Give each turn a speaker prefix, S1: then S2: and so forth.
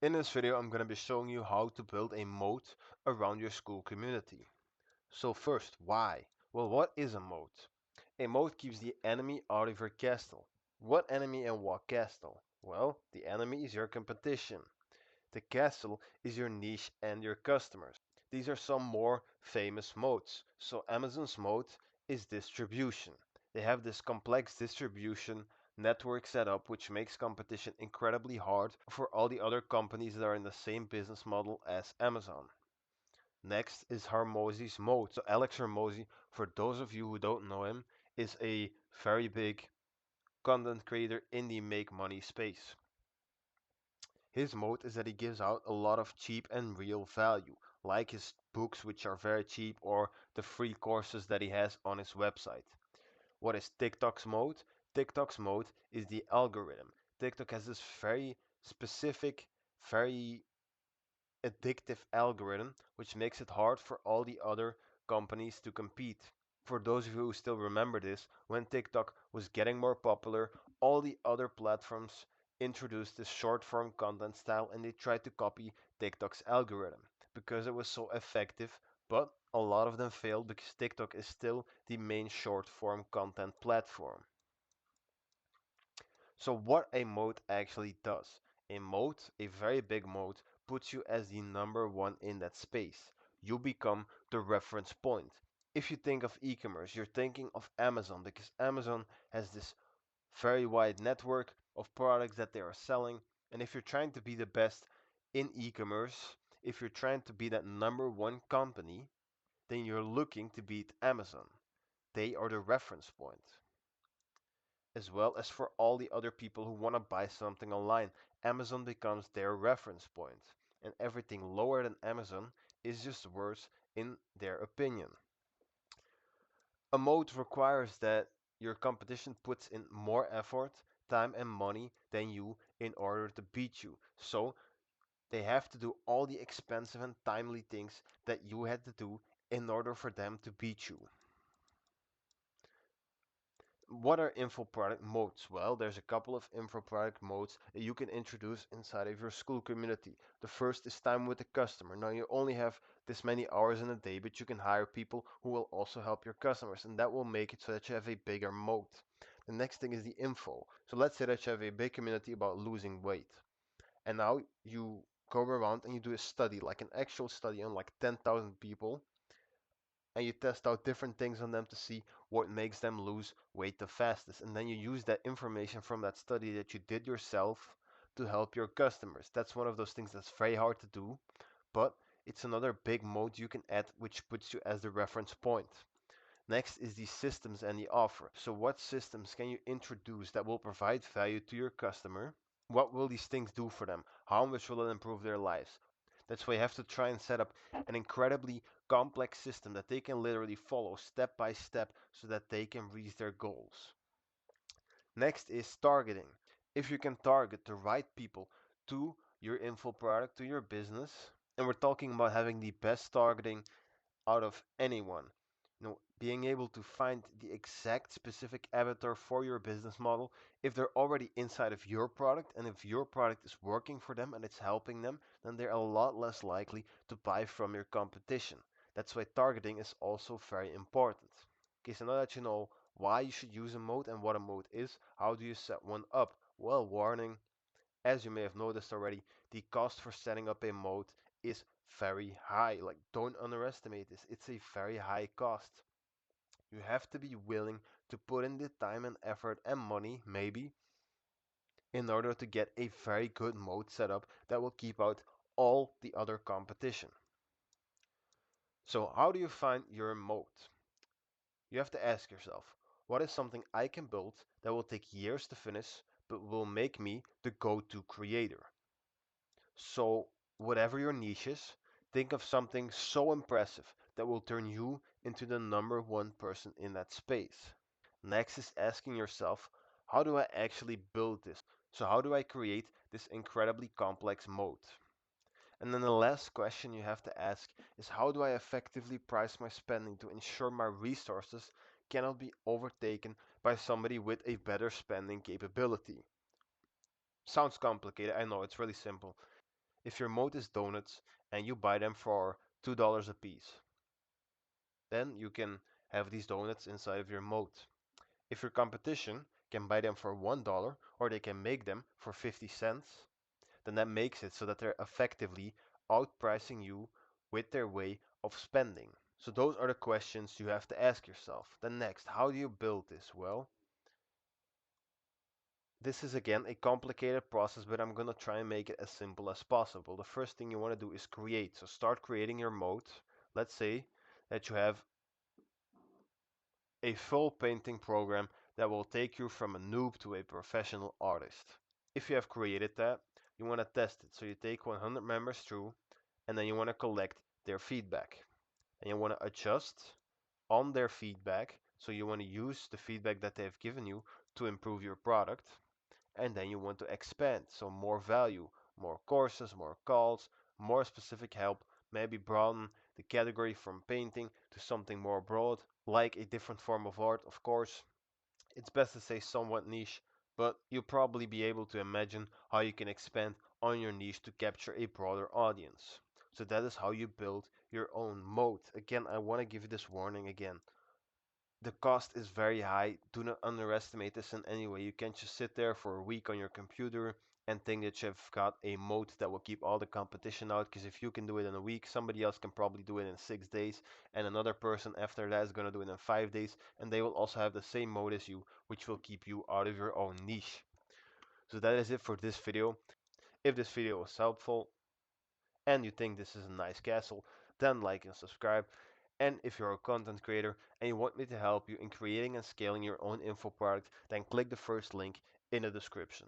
S1: In this video, I'm going to be showing you how to build a moat around your school community. So first, why? Well, what is a moat? A moat keeps the enemy out of your castle. What enemy and what castle? Well, the enemy is your competition. The castle is your niche and your customers. These are some more famous moats. So Amazon's moat is distribution. They have this complex distribution network set up which makes competition incredibly hard for all the other companies that are in the same business model as Amazon. Next is Hormozy's moat. So Alex Hormozy, for those of you who don't know him, is a very big content creator in the make money space. His moat is that he gives out a lot of cheap and real value, like his books, which are very cheap, or the free courses that he has on his website. What is TikTok's moat? TikTok's moat is the algorithm. TikTok has this very specific, very addictive algorithm, which makes it hard for all the other companies to compete. For those of you who still remember this, when TikTok was getting more popular, all the other platforms introduced this short form content style and they tried to copy TikTok's algorithm because it was so effective, but a lot of them failed because TikTok is still the main short form content platform. So what a moat actually does. A moat, a very big moat, puts you as the number one in that space. You become the reference point. If you think of e-commerce, you're thinking of Amazon because Amazon has this very wide network of products that they are selling. And if you're trying to be the best in e-commerce, if you're trying to be that number one company, then you're looking to beat Amazon. They are the reference point, as well as for all the other people who want to buy something online. Amazon becomes their reference point, and everything lower than Amazon is just worse in their opinion. A moat requires that your competition puts in more effort, time, and money than you in order to beat you. So they have to do all the expensive and timely things that you had to do in order for them to beat you. What are info product modes? Well, there's a couple of info product modes that you can introduce inside of your school community. The first is time with the customer. Now you only have this many hours in a day, but you can hire people who will also help your customers, and that will make it so that you have a bigger mode. The next thing is the info. So let's say that you have a big community about losing weight, and now you go around and you do a study, like an actual study on like 10,000 people, and you test out different things on them to see what makes them lose weight the fastest. And then you use that information from that study that you did yourself to help your customers. That's one of those things that's very hard to do, but it's another big mode you can add which puts you as the reference point. Next is the systems and the offer. So what systems can you introduce that will provide value to your customer? What will these things do for them? How much will it improve their lives? That's why you have to try and set up an incredibly complex system that they can literally follow step by step so that they can reach their goals. Next is targeting. If you can target the right people to your info product, to your business, and we're talking about having the best targeting out of anyone. Being able to find the exact specific avatar for your business model, if they're already inside of your product and if your product is working for them and it's helping them, then they're a lot less likely to buy from your competition. That's why targeting is also very important. Okay, so now that you know why you should use a mode and what a mode is, how do you set one up? Well, warning, as you may have noticed already, the cost for setting up a mode is very high. Like, don't underestimate this. It's a very high cost. You have to be willing to put in the time and effort and money, maybe, in order to get a very good mode set up that will keep out all the other competition. So how do you find your mode? You have to ask yourself, what is something I can build that will take years to finish, but will make me the go-to creator? So, whatever your niche is, think of something so impressive that will turn you into the number one person in that space. Next is asking yourself, how do I actually build this? So, how do I create this incredibly complex mode? And then the last question you have to ask is, how do I effectively price my spending to ensure my resources cannot be overtaken by somebody with a better spending capability? Sounds complicated, I know, it's really simple. If your moat is donuts and you buy them for $2 a piece, then you can have these donuts inside of your moat. If your competition can buy them for $1 or they can make them for 50 cents, then that makes it so that they're effectively outpricing you with their way of spending. So those are the questions you have to ask yourself. Then next, how do you build this? Well, this is again a complicated process, but I'm going to try and make it as simple as possible. The first thing you want to do is create. So start creating your moat. Let's say that you have a full painting program that will take you from a noob to a professional artist. If you have created that, you want to test it. So you take 100 members through and then you want to collect their feedback. And you want to adjust on their feedback. So you want to use the feedback that they have given you to improve your product. And then you want to expand. So more value, more courses, more calls, more specific help, maybe broaden the category from painting to something more broad, like a different form of art, of course. It's best to say somewhat niche, but you'll probably be able to imagine how you can expand on your niche to capture a broader audience. So that is how you build your own moat. Again, I want to give you this warning again. The cost is very high. Do not underestimate this in any way. You can't just sit there for a week on your computer and think that you've got a moat that will keep all the competition out. Because if you can do it in a week, somebody else can probably do it in 6 days, and another person after that is going to do it in 5 days, and they will also have the same moat as you, which will keep you out of your own niche. So that is it for this video. If this video was helpful and you think this is a nice castle, then like and subscribe. And if you're a content creator and you want me to help you in creating and scaling your own info product, then click the first link in the description.